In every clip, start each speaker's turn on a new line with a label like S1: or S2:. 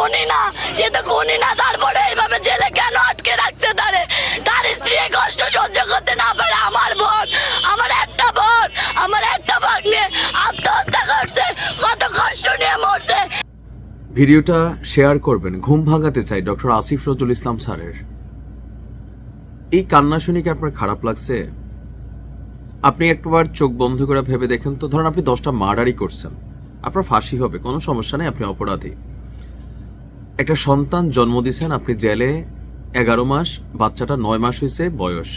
S1: খুনি না, সে তো খুনি না, তারপরে এইভাবে জেলে কেন আটকে রাখছে তারে? তার স্ত্রী কষ্ট সহ্য করতে না পারে। আমার বোন, আমার একটা বোন, আমার একটা ভাগ্নে আত্মহত্যা করছে, কত কষ্ট নিয়ে মরছে।
S2: ভিডিওটা শেয়ার করবেন। ঘুম ভাঙাতে চাই ডক্টর আসিফ নজরুল ইসলাম স্যারের। এই কান্না শুনে কি আপনার খারাপ লাগছে? আপনি একবার চোখ বন্ধ করে ভেবে দেখেন তো, ধরেন আপনি 10টা মার্ডারই করছেন, আপনার ফাঁসি হবে, কোনো সমস্যা নেই, আপনি অপরাধী। একটা সন্তান জন্ম দিয়েছেন, আপনি জেলে 11 মাস, বাচ্চাটা 9 মাস হয়েছে বয়স,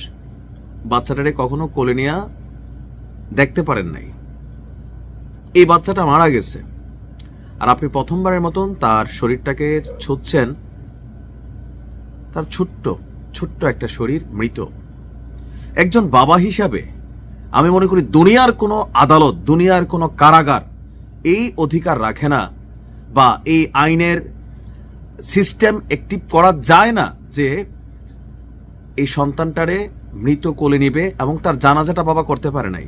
S2: বাচ্চাটারে কখনো কোলে নিয়ে দেখতে পারেন নাই, এই বাচ্চাটা মারা গেছে, আর আপনি প্রথমবারের মতন তার শরীরটাকে ছুঁচ্ছেন। তার ছোট্ট ছোট্ট একটা শরীর মৃত। একজন বাবা হিসাবে আমি মনে করি দুনিয়ার কোনো আদালত, দুনিয়ার কোনো কারাগার এই অধিকার রাখে না, বা এই আইনের সিস্টেম অ্যাক্টিভ করা যায় না যে এই সন্তানটারে মৃত কোলে নিবে এবং তার জানাজাটা বাবা করতে পারে নাই।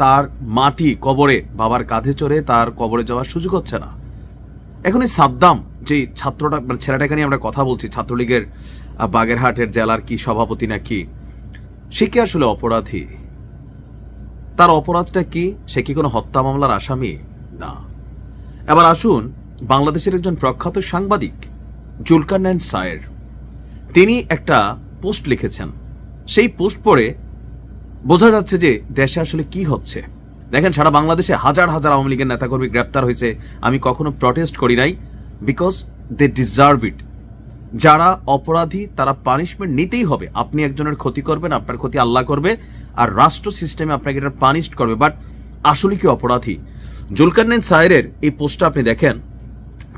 S2: তার মাটি কবরে বাবার কাঁধে চড়ে তার কবরে যাওয়ার সুযোগ হচ্ছে না। এখন এই সাদ্দাম, যে ছাত্রটা, মানে ছেলেটাকে নিয়ে আমরা কথা বলছি, ছাত্রলীগের বাগেরহাটের জেলার কি সভাপতি নাকি, সে কি আসলে অপরাধী? তার অপরাধটা কি? সে কি কোনো হত্যা মামলার আসামি? না। এবার আসুন, বাংলাদেশের একজন প্রখ্যাত সাংবাদিক জুলকারনাইন সায়ের, তিনি একটা পোস্ট লিখেছেন। সেই পোস্ট পড়ে বোঝা যাচ্ছে যে দেশে আসলে কি হচ্ছে। দেখেন, সারা বাংলাদেশে হাজার হাজার আওয়ামী লীগের নেতাকর্মী গ্রেপ্তার হয়েছে। আমি কখনো প্রটেস্ট করি নাই, বিকজ দে ডিজার্ভ ইট। যারা অপরাধী তারা পানিশমেন্ট নিতেই হবে। আপনি একজনের ক্ষতি করবেন, আপনার ক্ষতি আল্লাহ করবে, আর রাষ্ট্র সিস্টেমে আপনাকে এটা পানিশ করবে। বাট আসলে কি অপরাধী? জুলকারনাইন সায়েরের এই পোস্টটা আপনি দেখেন,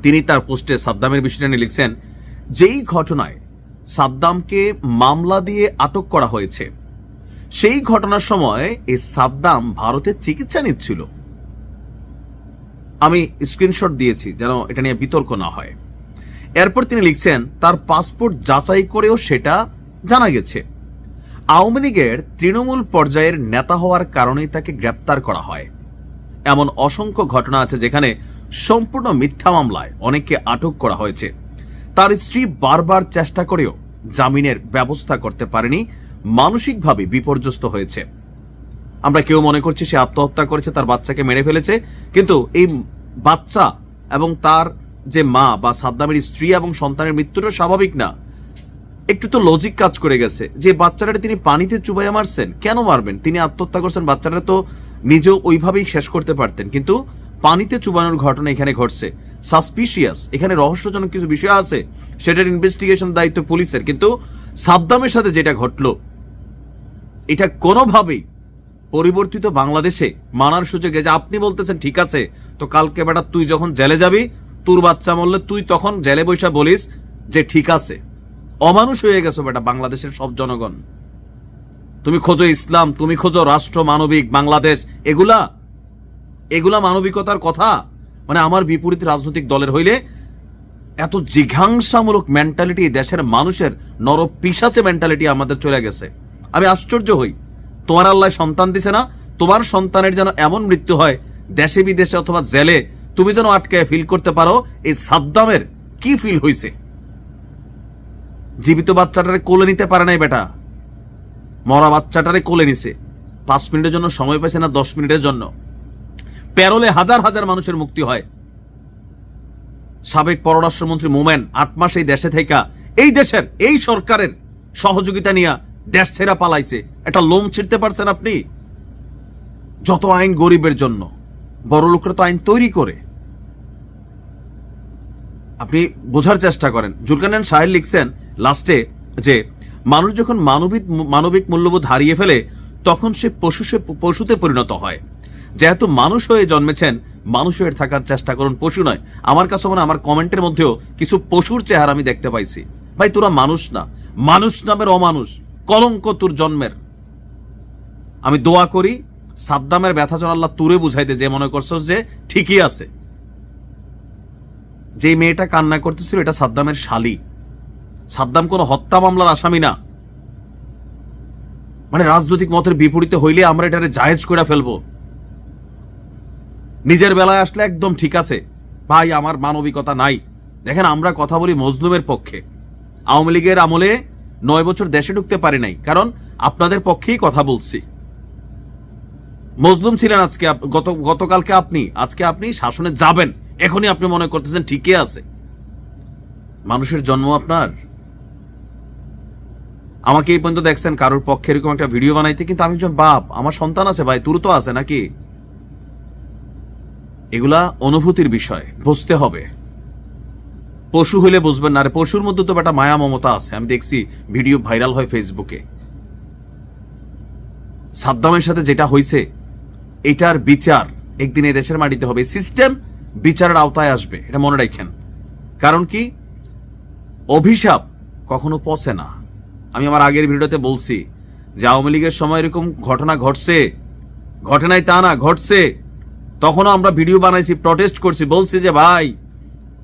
S2: তিনি তার পোস্টে সাদ্দামের বিষয়টা নিয়ে লিখছেন, যেই ঘটনায় সাদ্দামকে মামলা দিয়ে আটক করা হয়েছে, সেই ঘটনার সময় এই সাদ্দাম ভারতে চিকিৎসা নিচ্ছিল। আমি স্ক্রিনশট দিয়েছি যেন এটা নিয়ে বিতর্ক না হয়। এরপর তিনি লিখছেন, তার পাসপোর্ট যাচাই করেও সেটা জানা গেছে। আওয়ামী লীগের তৃণমূল পর্যায়ের নেতা হওয়ার কারণেই তাকে গ্রেপ্তার করা হয়। এমন অসংখ্য ঘটনা আছে যেখানে সম্পূর্ণ মিথ্যা মামলায় অনেককে আটক করা হয়েছে। তার স্ত্রী বারবার চেষ্টা করেও জামিনের ব্যবস্থা করতে পারেনি, মানসিকভাবে বিপর্যস্ত হয়েছে। আমরা কেউ মনে করছি সে আত্মহত্যা করেছে, তার বাচ্চাকে মেরে ফেলেছে, কিন্তু এই বাচ্চা এবং তার যে মা বা সাদ্দামের স্ত্রী এবং সন্তানের মৃত্যুটা স্বাভাবিক না। একটু তো লজিক কাজ করে গেছে। যে বাচ্চাটা তিনি পানিতে চুবাইয়া মারছেন, কেন মারবেন? তিনি আত্মহত্যা করছেন, বাচ্চাটা তো নিজেও ওইভাবেই শেষ করতে পারতেন, কিন্তু পানিতে চুবানোর ঘটনা এখানে ঘটছে। সাসপিশিয়াস, এখানে রহস্যজনক কিছু বিষয় আছে, সেটার ইনভেস্টিগেশন দায়িত্ব পুলিশের। কিন্তু সাদ্দামের সাথে যেটা ঘটলো, এটা কোনোভাবেই পরিবর্তিত বাংলাদেশে মানার সুযোগ। যে আপনি বলতেছেন ঠিক আছে, তো কালকে বেটা তুই যখন জেলে যাবি, তোর বাচ্চা মরলে তুই তখন জেলে বৈশা বলিস যে ঠিক আছে। অমানুষ হয়ে গেছো বেটা বাংলাদেশের সব জনগণ। তুমি খোঁজো ইসলাম, তুমি খোঁজো রাষ্ট্র মানবিক বাংলাদেশ, এগুলা মানবিকতার কথা? মানে আমার বিপরীত রাজনৈতিক দলের হইলে এত জিঘাংসামূলক মেন্টালিটি, দেশের মানুষের নরপিশাচে মেন্টালিটি আমাদের চলে গেছে। আমি আশ্চর্য হই। তোমার আল্লাহ সন্তান দিছে না, তোমার সন্তানের যেন এমন মৃত্যু হয় দেশে বিদেশে অথবা জেলে, তুমি যেন আটকে ফিল করতে পারো এই সাদ্দামের কি ফিল হইছে। জীবিত বাচ্চাটারে কোলে নিতে পারে নাই বেটা, মরা বাচ্চাটারে কোলে নিছে। 5 মিনিটের জন্য সময় পাইছে না, 10 মিনিটের জন্য। প্যারোলে হাজার হাজার মানুষের মুক্তি হয়। সাবেক পররাষ্ট্রমন্ত্রী মোমেন 8 মাস এই দেশে থেকে এই দেশের এই সরকারের সহযোগিতা নিয়ে দেশ ছেড়া পালাইছে। একটা লোম ছিঁড়তে পারছেন আপনি? যত আইন গরিবের জন্য, বড় লোকরা তো আইন তৈরি করে। আপনি বোঝার চেষ্টা করেন। জুলকারনাইন সায়ের লিখছেন লাস্টে যে মানুষ যখন মানবিক মূল্যবোধ হারিয়ে ফেলে তখন সে পশুতে পরিণত হয়। যেহেতু মানুষ হয়ে জন্মেছেন, মানুষ হয়ে থাকার চেষ্টা করুন, পশু নয়। আমার কাছে মনে, আমার কমেন্টের মধ্যেও কিছু পশুর চেহারা আমি দেখতে পাইছি। ভাই তোরা মানুষ না, মানুষ নামের অমানুষ, কলঙ্ক তোর জন্মের। আমি দোয়া করি সাদ্দামের ব্যথা যেন আল্লাহ তুরে বুঝাইতে, যে মনে করছস যে ঠিকই আছে। যে মেয়েটা কান্না করতেছিল এটা সাদ্দামের শালী। সাদ্দাম কোনো হত্যা মামলার আসামি না। মানে রাজনৈতিক মতের বিপরীতে হইলে আমরা এটারে জায়েজ করে ফেলবো। নিজের বেলায় আসলে একদম ঠিক আছে ভাই, আমার মানবিকতা নাই, দেখেন, আমরা কথা বলি মজলুমের পক্ষে। আওয়ামী লীগের আমলে 9 বছর দেশে ঢুকতে পারি নাই, কারণ আপনাদের পক্ষেই কথা বলছি। মজলুম ছিলেন আজকে, গতকালকে আপনি, আজকে আপনি শাসনে যাবেন, এখনই আপনি মনে করতেছেন ঠিকই আছে। মানুষের জন্ম আপনার। আমাকে এই পর্যন্ত দেখছেন কারোর পক্ষে এরকম একটা ভিডিও বানাইতে, কিন্তু আমি একজন বাপ, আমার সন্তান আছে ভাই, তোর তো আছে নাকি? এগুলা অনুভূতির বিষয়, বুঝতে হবে। পশু হইলে বুঝবেন না, আরে পশুর মধ্যে তো একটা মায়া মমতা আছে। আমি দেখছি ভিডিও ভাইরাল হয় ফেসবুকে। সাদ্দামের সাথে যেটা হয়েছে, এটার বিচার একদিন এই দেশের মাটিতে হবে। সিস্টেম বিচারের আওতায় আসবে, এটা মনে রাখেন। কারণ কি, অভিশাপ কখনো পচে না। আমি আমার আগের ভিডিওতে বলছি যে আওয়ামী লীগের সময় এরকম ঘটনা ঘটছে, ঘটে নাই তা না, ঘটছে। তখনও আমরা ভিডিও বানাইছি, প্রটেস্ট করছি, বলছি যে ভাই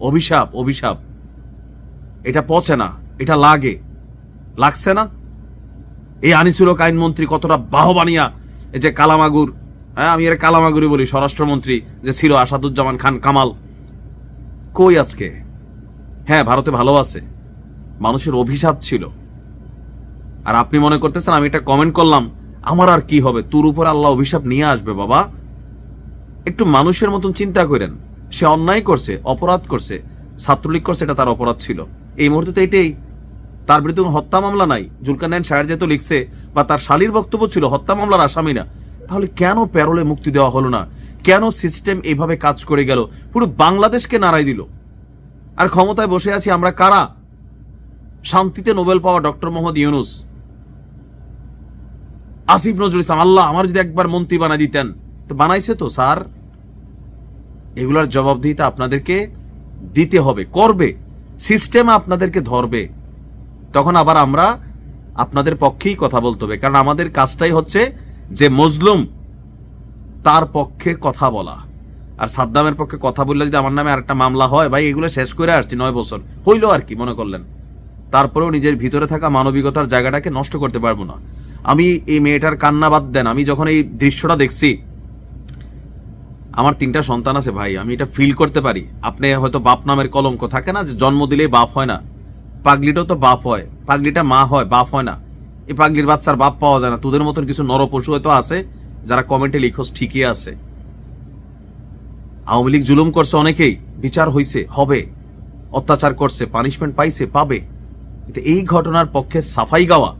S2: অভিশাপ, অভিশাপ, এটা পচে না, এটা লাগে, লাগছে না? এই আনিসুল হক আইনমন্ত্রী কতটা বাহবানিয়া, এই যে কালামাগুর, হ্যাঁ আমি এর কালামাগুরি বলি, স্বরাষ্ট্রমন্ত্রী যে ছিল আসাদুজ্জামান খান কামাল, কই আজকে? হ্যাঁ, ভারতে ভালো আছে, মানুষের অভিশাপ ছিল। আর আপনি মনে করতেছেন আমি এটা কমেন্ট করলাম, আমার আর কি হবে? তোর উপর আল্লাহ অভিশাপ নিয়ে আসবে। বাবা, একটু মানুষের মতন চিন্তা করেন। সে অন্যায় করছে, অপরাধ করছে, ছাত্রলীগ করছে, এটা তার অপরাধ ছিল। এই মুহূর্তে তো এটাই। তার বিরুদ্ধে কোনো হত্যা মামলা নাই। জুলকারনাইন শাহের যেহেতু লিখছে, বা তার শালীর বক্তব্য ছিল হত্যা মামলার আসামি না, তাহলে কেন প্যারোলে মুক্তি দেওয়া হলো না? কেন সিস্টেম এইভাবে কাজ করে গেল? পুরো বাংলাদেশকে নাড়াই দিল। আর ক্ষমতায় বসে আছি আমরা কারা? শান্তিতে নোবেল পাওয়া ডক্টর মোহাম্মদ ইউনুস, আসিফ নজরুল ইসলাম। আল্লাহ আমার যদি একবার মন্ত্রী বানাই দিতেন। তো বানাইছে তো স্যার। এগুলার জবাবদিহিতা আপনাদেরকে দিতে হবে, করবে সিস্টেম, আপনাদেরকে ধরবে। তখন আবার আমরা আপনাদের পক্ষেই কথা বলতে হবে, কারণ আমাদের কাজটাই হচ্ছে যে মজলুম তার পক্ষে কথা বলা। আর সাদ্দামের পক্ষে কথা বললে যদি আমার নামে আরেকটা মামলা হয়, ভাই এগুলো শেষ করে আসছি 9 বছর হইল আর কি মনে করলেন। তারপরেও নিজের ভিতরে থাকা মানবিকতার জায়গাটাকে নষ্ট করতে পারবো না। আমি এই মেয়েটার কান্না বাদ দেন, আমি যখন এই দৃশ্যটা দেখছি, আমার 3টা সন্তান আছে ভাই, আমি এটা ফিল করতে পারি। আপনি হয়তো বাপ নামের কলঙ্ক থাকে না, যে জন্ম দিলেই বাপ হয় না। পাগলিটাও তো বাপ হয়, পাগলিটা মা হয়, বাপ হয় না। এই পাগলির বাচ্চার বাপ পাওয়া যায় না। তোদের মতন কিছু নরপশু হয়তো আছে যারা কমেন্টে লিখোস, ঠিকই আছে। আওয়ামী লীগ জুলুম করছে অনেকেই, বিচার হইছে, হবে। অত্যাচার করছে, পানিশমেন্ট পাইছে, পাবে। কিন্তু এই ঘটনার পক্ষে সাফাই গাওয়া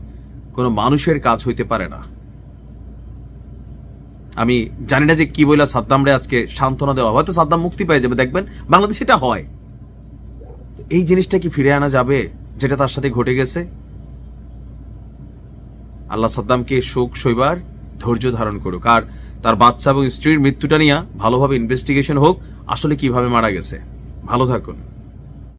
S2: কোনো মানুষের কাজ হইতে পারে না। আমি জানি না যে কি বইলা সাদ্দামরে আজকে সান্ত্বনা দেওয়া, হয়তো সাদ্দাম মুক্তি পেয়ে যাবে, দেখবেন বাংলাদেশে এটা হয়। এই জিনিসটা কি ফিরে আনা যাবে যেটা তার সাথে ঘটে গেছে? আল্লাহ সাদ্দামকে শোক সইবার ধৈর্য ধারণ করুক, আর তার বাচ্চা এবং স্ত্রীর মৃত্যুটা নিয়ে ভালোভাবে ইনভেস্টিগেশন হোক, আসলে কিভাবে মারা গেছে। ভালো থাকুন।